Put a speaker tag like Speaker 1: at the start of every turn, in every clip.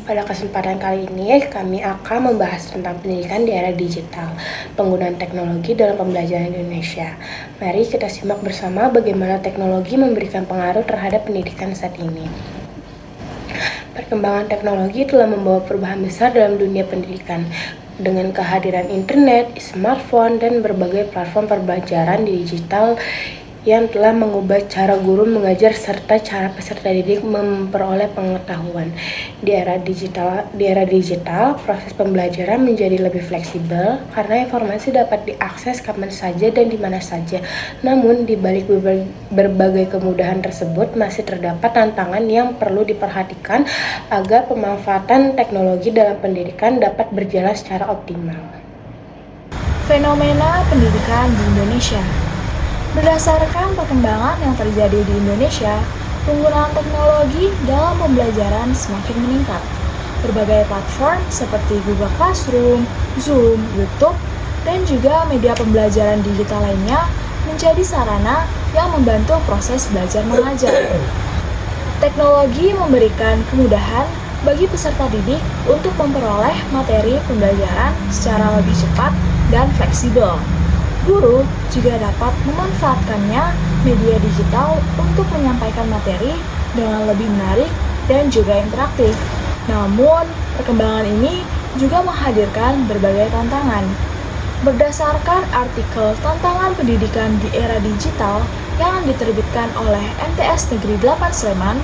Speaker 1: Pada kesempatan kali ini, kami akan membahas tentang pendidikan di era digital, penggunaan teknologi dalam pembelajaran Indonesia. Mari kita simak bersama bagaimana teknologi memberikan pengaruh terhadap pendidikan saat ini. Perkembangan teknologi telah membawa perubahan besar dalam dunia pendidikan. Dengan kehadiran internet, smartphone, dan berbagai platform pembelajaran digital yang telah mengubah cara guru mengajar serta cara peserta didik memperoleh pengetahuan. Di era digital, proses pembelajaran menjadi lebih fleksibel karena informasi dapat diakses kapan saja dan di mana saja. Namun, di balik berbagai kemudahan tersebut masih terdapat tantangan yang perlu diperhatikan agar pemanfaatan teknologi dalam pendidikan dapat berjalan secara optimal.
Speaker 2: Fenomena pendidikan di Indonesia. Berdasarkan perkembangan yang terjadi di Indonesia, penggunaan teknologi dalam pembelajaran semakin meningkat. Berbagai platform seperti Google Classroom, Zoom, YouTube, dan juga media pembelajaran digital lainnya menjadi sarana yang membantu proses belajar mengajar. Teknologi memberikan kemudahan bagi peserta didik untuk memperoleh materi pembelajaran secara lebih cepat dan fleksibel. Guru juga dapat memanfaatkannya media digital untuk menyampaikan materi dengan lebih menarik dan juga interaktif. Namun, perkembangan ini juga menghadirkan berbagai tantangan. Berdasarkan artikel Tantangan Pendidikan di Era Digital yang diterbitkan oleh MTS Negeri 8 Sleman,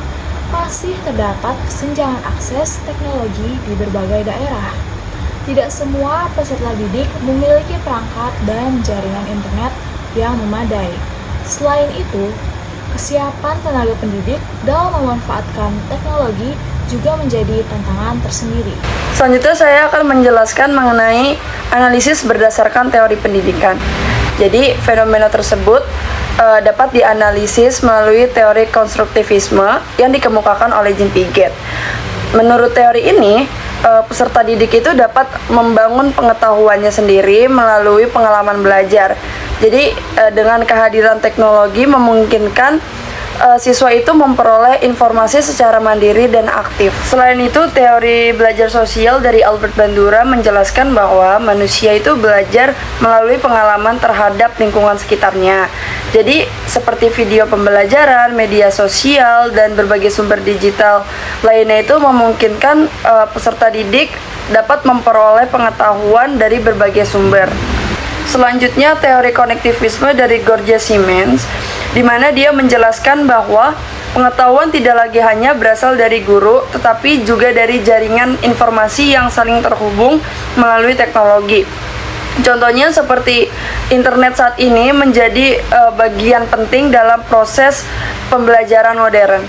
Speaker 2: masih terdapat kesenjangan akses teknologi di berbagai daerah. Tidak semua peserta didik memiliki perangkat dan jaringan internet yang memadai. Selain itu, kesiapan tenaga pendidik dalam memanfaatkan teknologi juga menjadi tantangan tersendiri.
Speaker 3: Selanjutnya saya akan menjelaskan mengenai analisis berdasarkan teori pendidikan. Jadi, fenomena tersebut dapat dianalisis melalui teori konstruktivisme yang dikemukakan oleh Jean Piaget. Menurut teori ini, peserta didik itu dapat membangun pengetahuannya sendiri melalui pengalaman belajar. Jadi dengan kehadiran teknologi memungkinkan siswa itu memperoleh informasi secara mandiri dan aktif. Selain itu, teori belajar sosial dari Albert Bandura menjelaskan bahwa manusia itu belajar melalui pengalaman terhadap lingkungan sekitarnya. Jadi, seperti video pembelajaran, media sosial, dan berbagai sumber digital lainnya itu memungkinkan peserta didik dapat memperoleh pengetahuan dari berbagai sumber. Selanjutnya, teori konektivisme dari George Siemens, di mana dia menjelaskan bahwa pengetahuan tidak lagi hanya berasal dari guru, tetapi juga dari jaringan informasi yang saling terhubung melalui teknologi. Contohnya seperti internet saat ini menjadi bagian penting dalam proses pembelajaran modern.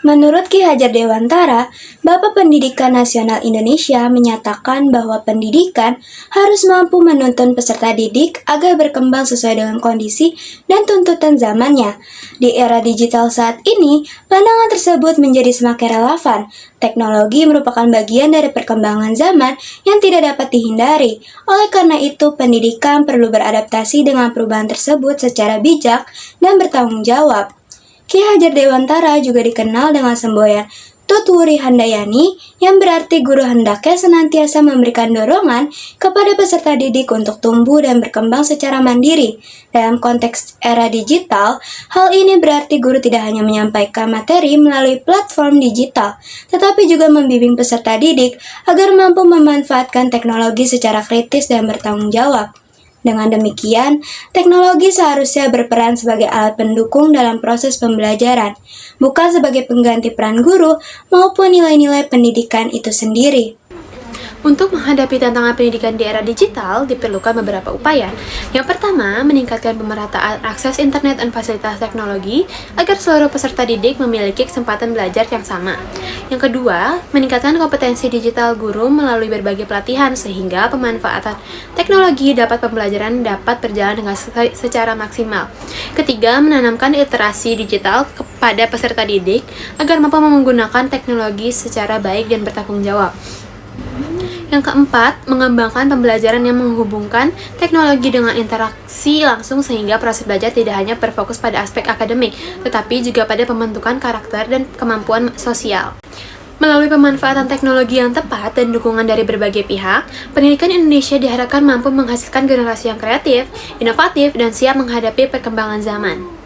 Speaker 4: Menurut Ki Hajar Dewantara, Bapak Pendidikan Nasional Indonesia menyatakan bahwa pendidikan harus mampu menuntun peserta didik agar berkembang sesuai dengan kondisi dan tuntutan zamannya. Di era digital saat ini, pandangan tersebut menjadi semakin relevan. Teknologi merupakan bagian dari perkembangan zaman yang tidak dapat dihindari. Oleh karena itu, pendidikan perlu beradaptasi dengan perubahan tersebut secara bijak dan bertanggung jawab. Ki Hajar Dewantara juga dikenal dengan semboyan Tutwuri Handayani yang berarti guru hendaknya senantiasa memberikan dorongan kepada peserta didik untuk tumbuh dan berkembang secara mandiri. Dalam konteks era digital, hal ini berarti guru tidak hanya menyampaikan materi melalui platform digital, tetapi juga membimbing peserta didik agar mampu memanfaatkan teknologi secara kritis dan bertanggung jawab. Dengan demikian, teknologi seharusnya berperan sebagai alat pendukung dalam proses pembelajaran, bukan sebagai pengganti peran guru maupun nilai-nilai pendidikan itu sendiri.
Speaker 5: Untuk menghadapi tantangan pendidikan di era digital, diperlukan beberapa upaya. Yang pertama, meningkatkan pemerataan akses internet dan fasilitas teknologi agar seluruh peserta didik memiliki kesempatan belajar yang sama. Yang kedua, meningkatkan kompetensi digital guru melalui berbagai pelatihan sehingga pemanfaatan teknologi pembelajaran dapat berjalan dengan secara maksimal. Ketiga, menanamkan literasi digital kepada peserta didik agar mampu menggunakan teknologi secara baik dan bertanggung jawab. Yang keempat, mengembangkan pembelajaran yang menghubungkan teknologi dengan interaksi langsung sehingga proses belajar tidak hanya berfokus pada aspek akademik, tetapi juga pada pembentukan karakter dan kemampuan sosial. Melalui pemanfaatan teknologi yang tepat dan dukungan dari berbagai pihak, pendidikan Indonesia diharapkan mampu menghasilkan generasi yang kreatif, inovatif, dan siap menghadapi perkembangan zaman.